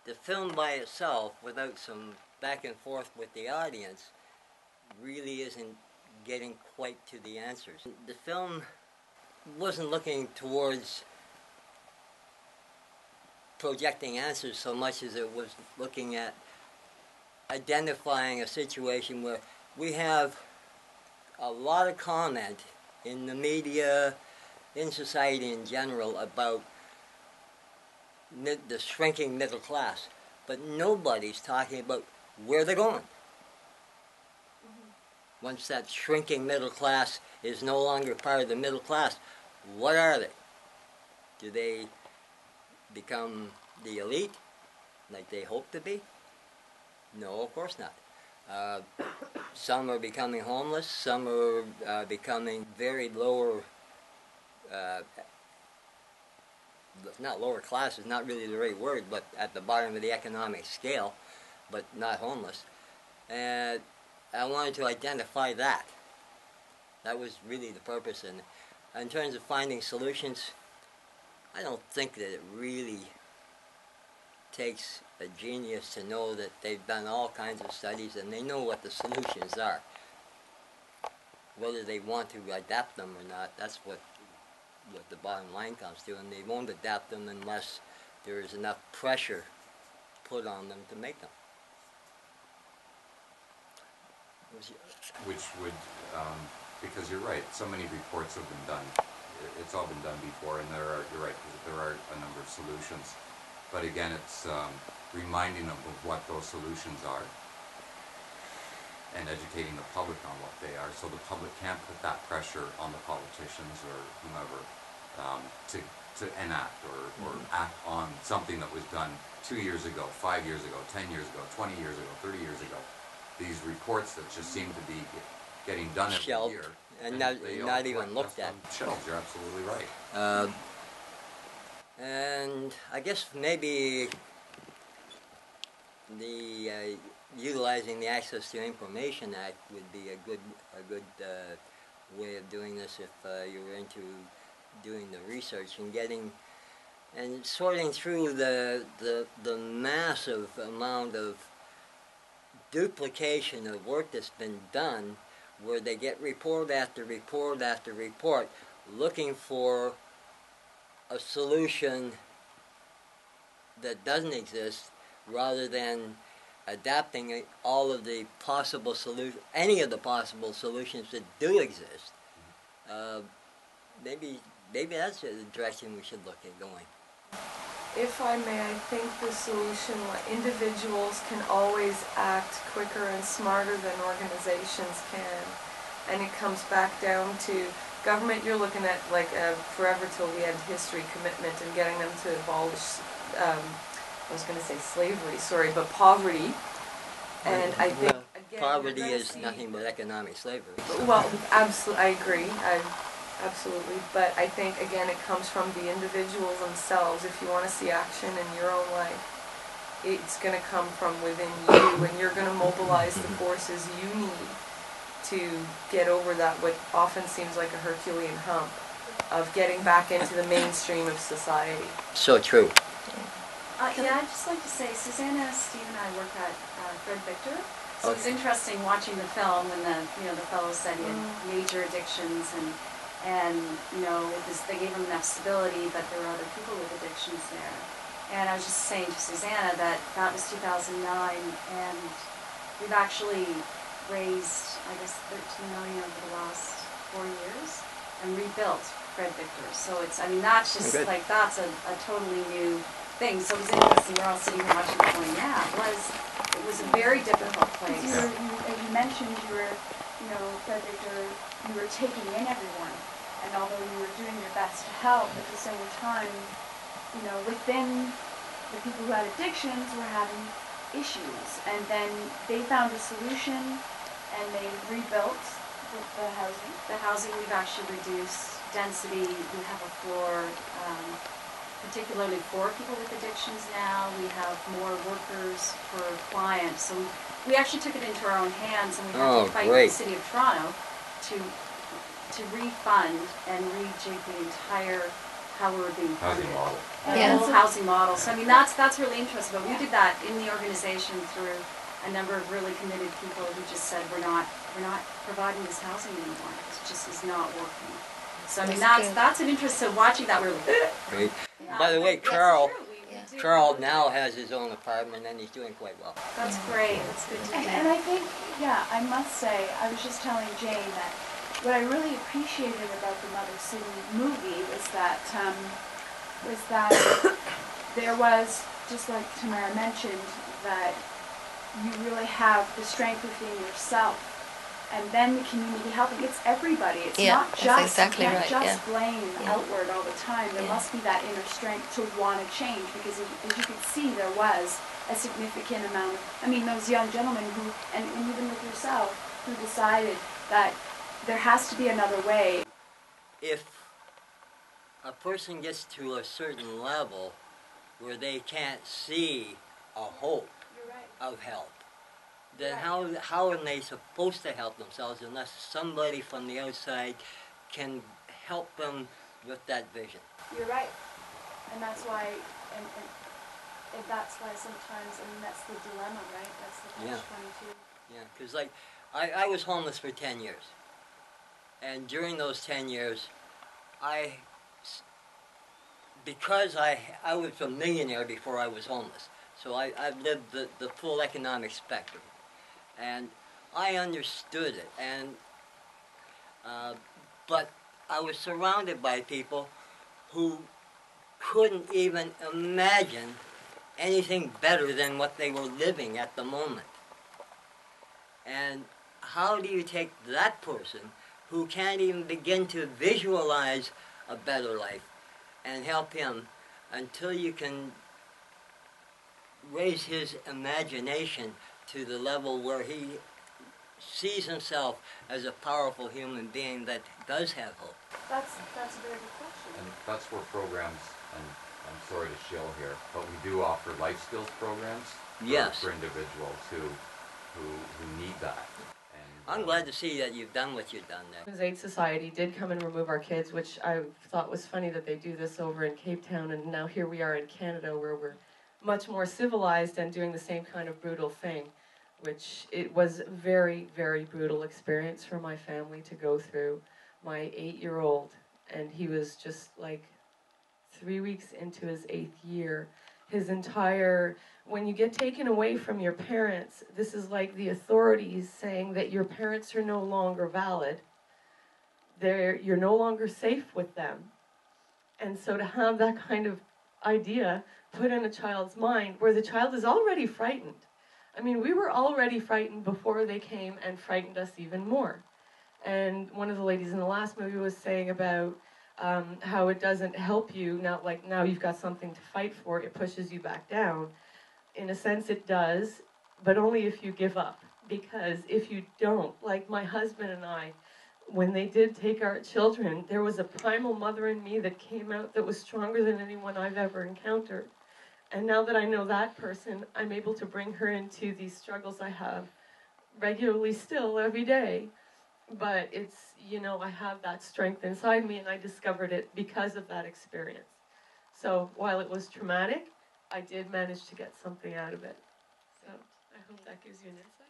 the film by itself, without some back and forth with the audience, really isn't getting quite to the answers. The film wasn't looking towards projecting answers so much as it was looking at identifying a situation where we have a lot of comment in the media, in society in general, about the shrinking middle class, but nobody's talking about where they're going. Once that shrinking middle class is no longer part of the middle class, what are they? Do they become the elite, like they hope to be? No, of course not. Some are becoming homeless, some are becoming very lower, not lower class is not really the right word, but at the bottom of the economic scale, but not homeless. And I wanted to identify that. That was really the purpose. And in terms of finding solutions, I don't think that it really takes a genius to know that they've done all kinds of studies and they know what the solutions are. Whether they want to adapt them or not, that's what the bottom line comes to, and they won't adapt them unless there is enough pressure put on them to make them. Which would, because you're right, so many reports have been done. It's all been done before, and you're right, there are a number of solutions. But again, it's reminding them of what those solutions are and educating the public on what they are, so the public can't put that pressure on the politicians or whomever to enact or act on something that was done 2 years ago, 5 years ago, 10 years ago, 20 years ago, 30 years ago. These reports that just seem to be getting done every shelved, year. And not even looked at. Shelves, you're absolutely right. And I guess maybe the utilizing the Access to Information Act would be a good way of doing this if you were into doing the research and getting and sorting through the massive amount of duplication of work that's been done, where they get report after report after report looking for a solution that doesn't exist, rather than adapting all of the possible solutions, any of the possible solutions that do exist. Maybe that's the direction we should look at going. If I may, I think the solution, individuals can always act quicker and smarter than organizations can. And it comes back down to government. You're looking at like forever till we end history commitment and getting them to abolish, I was going to say slavery, sorry, but poverty. And I think, again, poverty is nothing but economic slavery. So. Well, absolutely, I agree. Absolutely, but I think, again, it comes from the individuals themselves. If you want to see action in your own life, it's going to come from within you, and you're going to mobilize the forces you need to get over that, what often seems like a Herculean hump of getting back into the mainstream of society. So true. Yeah, I'd just like to say, Susanna, Steve, and I work at Fred Victor. So it was interesting watching the film when the fellow said he had major addictions and they gave him enough stability, but there were other people with addictions there. And I was just saying to Susanna that was 2009, and we've actually raised, I guess, $13 million over the last 4 years and rebuilt Fred Victor. So it's, that's just like, that's a totally new thing. So it was interesting. We're all sitting here watching it going, yeah, it was a very difficult place. You mentioned you were, Fred Victor, you were taking in everyone. And although you were doing your best to help, at the same time, within the people who had addictions were having issues. And then they found a solution and they rebuilt the housing. The housing, we've actually reduced density. We have a floor particularly for people with addictions now. We have more workers per client. So we actually took it into our own hands, and we had to fight with the City of Toronto to refund and rejig the entire how we were being Housing funded. model. The whole housing model. So I mean, that's really interesting. But we did that in the organization through a number of really committed people who just said we're not providing this housing anymore. It just is not working. So I mean, that's an interest. So watching that, we're like, Great. yeah. By the way, Yes, Carl, true. We do. Carl now has his own apartment and he's doing quite well. That's great. That's good to hear. And I think, yeah, I must say, I was just telling Jane that what I really appreciated about the Mother City movie was that there was, just like Tamara mentioned, that you really have the strength within yourself, and then the community helping. It's everybody. It's not just, that's exactly you can't right, just blame Yeah. outward all the time. There must be that inner strength to want to change, because as you can see, there was a significant amount of, I mean, those young gentlemen who, and even with yourself, who decided that there has to be another way. If a person gets to a certain level where they can't see a hope You're right. of help, then how are they supposed to help themselves unless somebody from the outside can help them with that vision? You're right. And that's why, and that's why sometimes, I mean, that's the dilemma, right? That's the catch-22. Yeah, because like, I was homeless for 10 years. And during those 10 years, because I was a millionaire before I was homeless, so I've lived the full economic spectrum. And I understood it, and but I was surrounded by people who couldn't even imagine anything better than what they were living at the moment. And how do you take that person who can't even begin to visualize a better life and help him until you can raise his imagination to the level where he sees himself as a powerful human being that does have hope? That's a very good question. And that's where programs, and I'm sorry to shill here, but we do offer life skills programs for individuals who need that. I'm glad to see that you've done what you've done there. Aid Society did come and remove our kids, which I thought was funny that they do this over in Cape Town, and now here we are in Canada where we're much more civilized and doing the same kind of brutal thing, which it was a very, very brutal experience for my family to go through. My 8-year-old, and he was just like 3 weeks into his 8th year. His entire, when you get taken away from your parents, this is like the authorities saying that your parents are no longer valid. You're no longer safe with them. And so to have that kind of idea put in a child's mind where the child is already frightened. I mean, we were already frightened before they came and frightened us even more. And one of the ladies in the last movie was saying about how it doesn't help you, not like now you've got something to fight for, it pushes you back down. In a sense it does, but only if you give up. Because if you don't, like my husband and I, when they did take our children, there was a primal mother in me that came out that was stronger than anyone I've ever encountered. And now that I know that person, I'm able to bring her into these struggles I have regularly still every day. But it's, you know, I have that strength inside me, and I discovered it because of that experience. So while it was traumatic, I did manage to get something out of it. So I hope that gives you an insight.